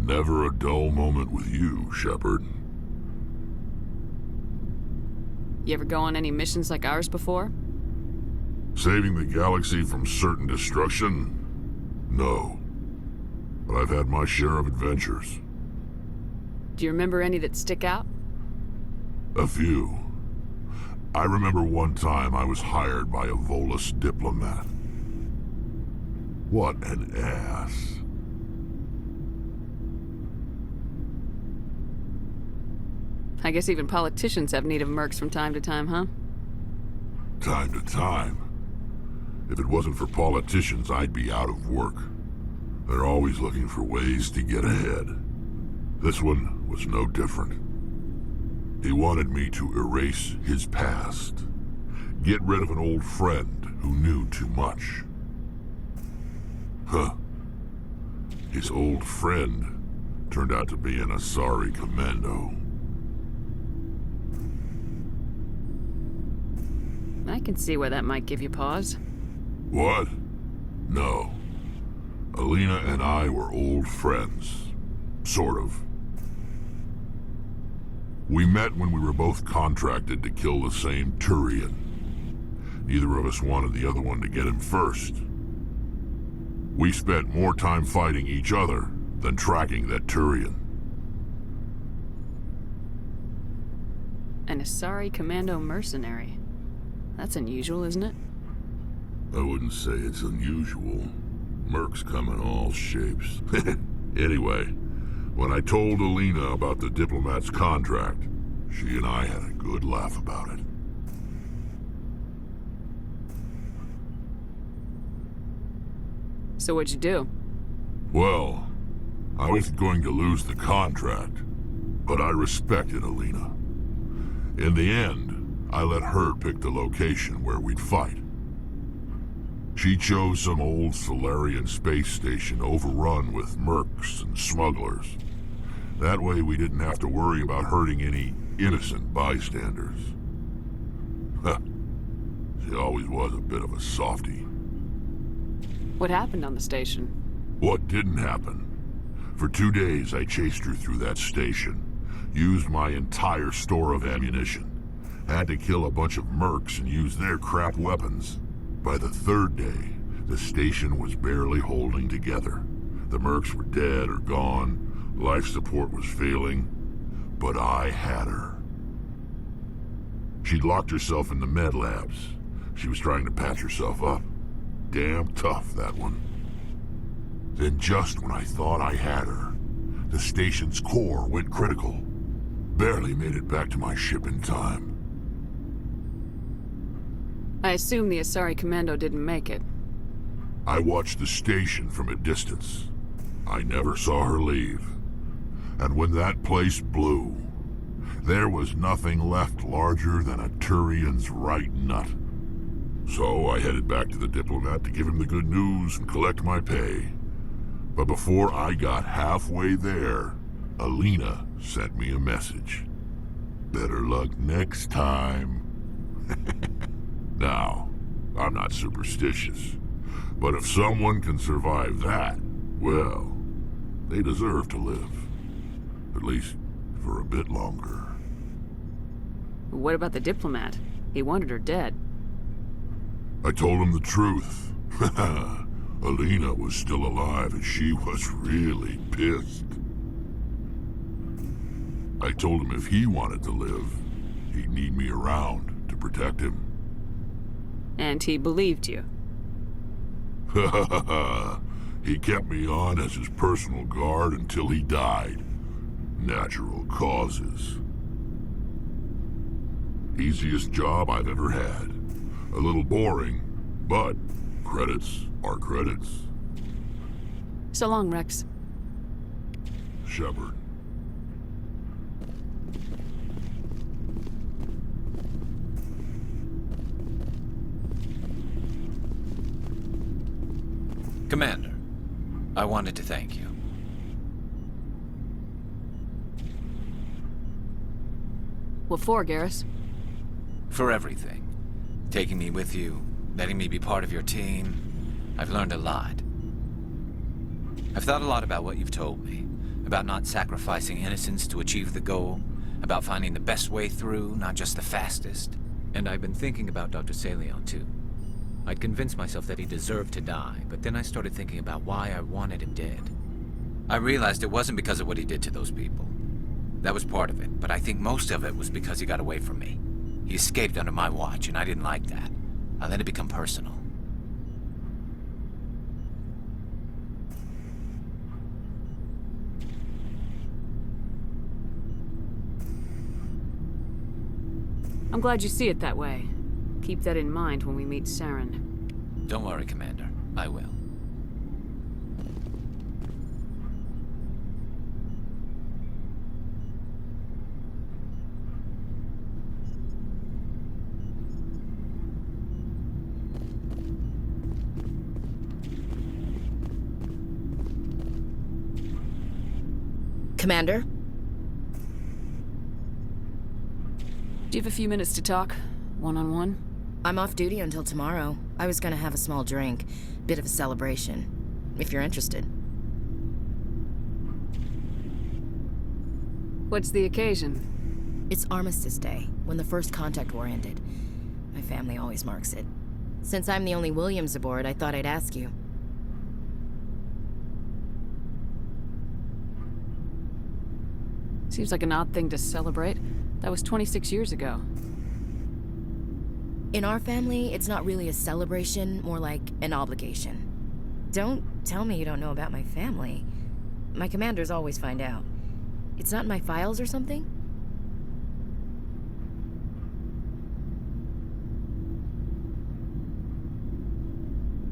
Never a dull moment with you, Shepard. You ever go on any missions like ours before? Saving the galaxy from certain destruction? No. But I've had my share of adventures. Do you remember any that stick out? A few. I remember one time I was hired by a Volus diplomat. What an ass. I guess even politicians have need of mercs from time to time, huh? Time to time. If it wasn't for politicians, I'd be out of work. They're always looking for ways to get ahead. This one was no different. He wanted me to erase his past. Get rid of an old friend who knew too much. Huh. His old friend turned out to be an Asari commando. I can see why that might give you pause. What? No. Alina and I were old friends. Sort of. We met when we were both contracted to kill the same Turian. Neither of us wanted the other one to get him first. We spent more time fighting each other than tracking that Turian. An Asari commando mercenary. That's unusual, isn't it? I wouldn't say it's unusual. Mercs come in all shapes. Anyway, when I told Alina about the diplomat's contract, she and I had a good laugh about it. So what'd you do? Well, I was going to lose the contract, but I respected Alina. In the end, I let her pick the location where we'd fight. She chose some old Solarian space station overrun with mercs and smugglers. That way we didn't have to worry about hurting any innocent bystanders. Huh. She always was a bit of a softie. What happened on the station? What didn't happen? For 2 days I chased her through that station. Used my entire store of ammunition. Had to kill a bunch of mercs and use their crap weapons. By the 3rd day, the station was barely holding together. The mercs were dead or gone, life support was failing, but I had her. She'd locked herself in the med labs. She was trying to patch herself up. Damn tough, that one. Then just when I thought I had her, the station's core went critical. Barely made it back to my ship in time. I assume the Asari commando didn't make it. I watched the station from a distance. I never saw her leave. And when that place blew, there was nothing left larger than a Turian's right nut. So I headed back to the diplomat to give him the good news and collect my pay. But before I got halfway there, Alina sent me a message. Better luck next time. Now, I'm not superstitious, but if someone can survive that, well, they deserve to live. At least for a bit longer. What about the diplomat? He wanted her dead. I told him the truth. Alina was still alive and she was really pissed. I told him if he wanted to live, he'd need me around to protect him. And he believed you. He kept me on as his personal guard until he died. Natural causes. Easiest job I've ever had. A little boring, but credits are credits. So long, Rex. Shepard. Commander, I wanted to thank you. What for, Garrus? For everything. Taking me with you, letting me be part of your team. I've learned a lot. I've thought a lot about what you've told me, About not sacrificing innocence to achieve the goal. About finding the best way through, not just the fastest. And I've been thinking about Dr. Saleon, too. I'd convinced myself that he deserved to die, but then I started thinking about why I wanted him dead. I realized it wasn't because of what he did to those people. That was part of it, but I think most of it was because he got away from me. He escaped under my watch, and I didn't like that. I let it become personal. I'm glad you see it that way. Keep that in mind when we meet Saren. Don't worry, Commander. I will. Commander? Do you have a few minutes to talk? One-on-one? I'm off duty until tomorrow. I was gonna have a small drink. Bit of a celebration. If you're interested. What's the occasion? It's Armistice Day, when the First Contact War ended. My family always marks it. Since I'm the only Williams aboard, I thought I'd ask you. Seems like an odd thing to celebrate. That was 26 years ago. In our family, it's not really a celebration, more like an obligation. Don't tell me you don't know about my family. My commanders always find out. It's not in my files or something?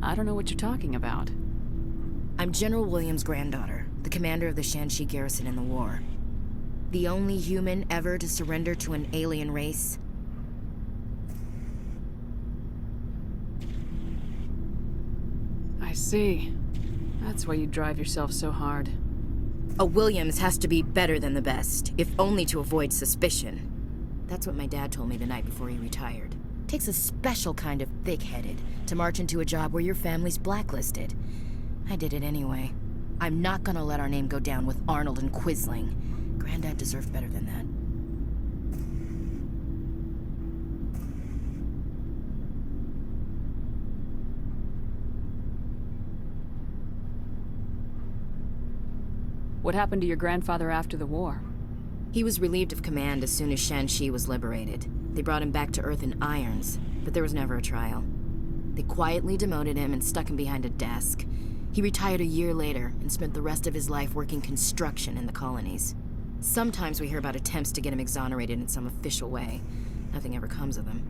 I don't know what you're talking about. I'm General Williams' granddaughter, the commander of the Shanxi garrison in the war. The only human ever to surrender to an alien race. I see. That's why you drive yourself so hard. A Williams has to be better than the best, if only to avoid suspicion. That's what my dad told me the night before he retired. Takes a special kind of thick-headed to march into a job where your family's blacklisted. I did it anyway. I'm not gonna let our name go down with Arnold and Quisling. Granddad deserved better than that. What happened to your grandfather after the war? He was relieved of command as soon as Shanxi was liberated. They brought him back to Earth in irons, but there was never a trial. They quietly demoted him and stuck him behind a desk. He retired a year later and spent the rest of his life working construction in the colonies. Sometimes we hear about attempts to get him exonerated in some official way. Nothing ever comes of them.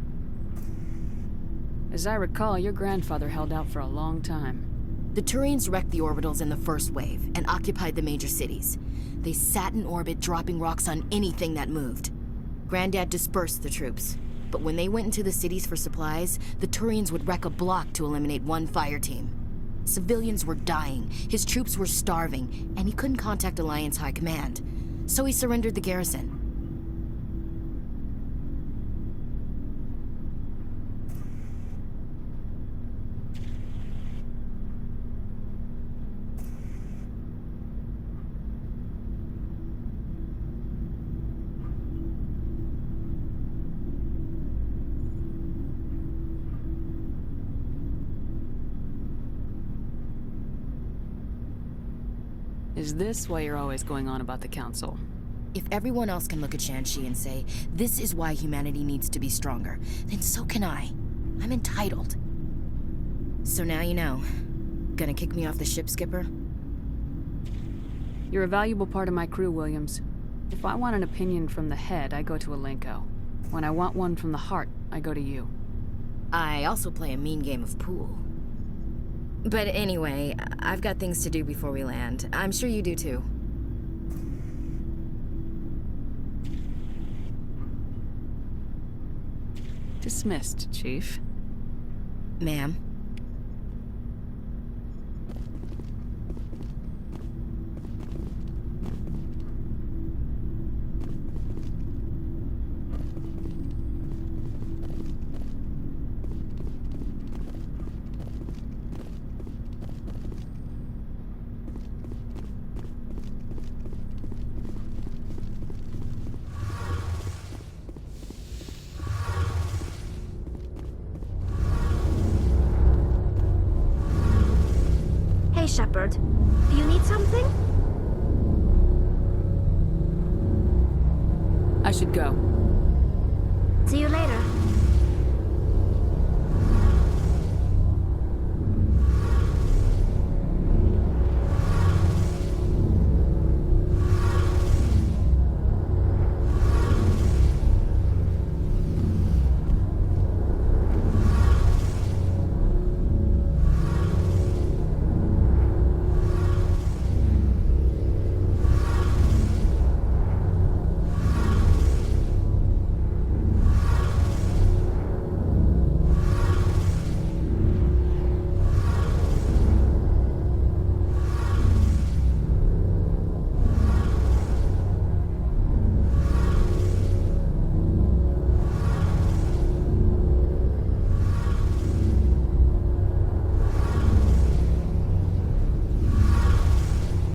As I recall, your grandfather held out for a long time. The Turians wrecked the orbitals in the first wave and occupied the major cities. They sat in orbit, dropping rocks on anything that moved. Granddad dispersed the troops, but when they went into the cities for supplies, the Turians would wreck a block to eliminate one fire team. Civilians were dying, his troops were starving, and he couldn't contact Alliance High Command. So he surrendered the garrison. Is this why you're always going on about the Council? If everyone else can look at Shanxi and say, this is why humanity needs to be stronger, then so can I. I'm entitled. So now you know. Gonna kick me off the ship, Skipper? You're a valuable part of my crew, Williams. If I want an opinion from the head, I go to Alenko. When I want one from the heart, I go to you. I also play a mean game of pool. But anyway, I've got things to do before we land. I'm sure you do too. Dismissed, Chief. Ma'am? Shepard. Do you need something? I should go. See you later.